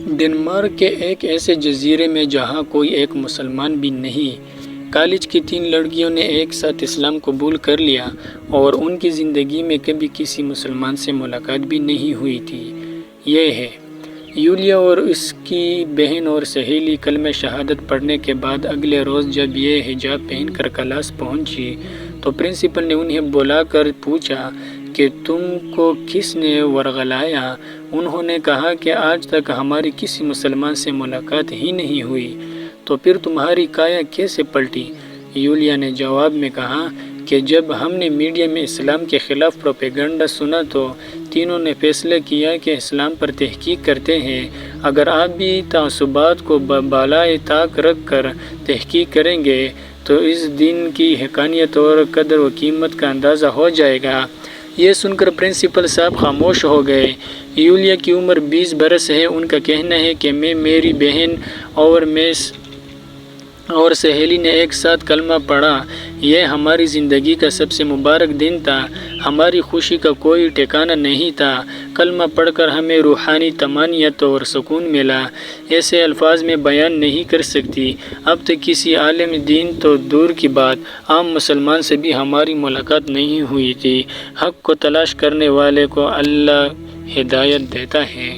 Denmark کے ایک ایسے جزیرے میں جہاں کوئی ایک مسلمان بھی نہیں، کالج کی 3 لڑکیوں نے ایک ساتھ اسلام قبول کر لیا اور ان کی زندگی میں کبھی کسی مسلمان سے ملاقات بھی نہیں ہوئی تھی۔ یہ ہے یولیا اور اس کی بہن اور سہیلی کلمہ شہادت پڑھنے کے بعد اگلے روز جب یہ حجاب پہن کر کلاس پہنچی تو پرنسپل نے انہیں بلا کر پوچھا کہ تم کو کس نے ورغلایا؟ انہوں نے کہا کہ آج تک ہماری کسی مسلمان سے ملاقات ہی نہیں ہوئی، تو پھر تمہاری کایا کیسے پلٹی؟ یولیا نے جواب میں کہا کہ جب ہم نے میڈیا میں اسلام کے خلاف پروپیگنڈا سنا تو تینوں نے فیصلہ کیا کہ اسلام پر تحقیق کرتے ہیں۔ اگر آپ بھی تعصبات کو بالائے طاق رکھ کر تحقیق کریں گے تو اس دن کی حقانیت اور قدر و قیمت کا اندازہ ہو جائے گا۔ یہ سن کر پرنسپل صاحب خاموش ہو گئے۔ یولیا کی عمر 20 برس ہے۔ ان کا کہنا ہے کہ میری بہن اور سہیلی نے ایک ساتھ کلمہ پڑھا۔ یہ ہماری زندگی کا سب سے مبارک دن تھا۔ ہماری خوشی کا کوئی ٹھکانہ نہیں تھا۔ کلمہ پڑھ کر ہمیں روحانی طمانینت اور سکون ملا، ایسے الفاظ میں بیان نہیں کر سکتی۔ اب تک کسی عالم دین تو دور کی بات، عام مسلمان سے بھی ہماری ملاقات نہیں ہوئی تھی۔ حق کو تلاش کرنے والے کو اللہ ہدایت دیتا ہے۔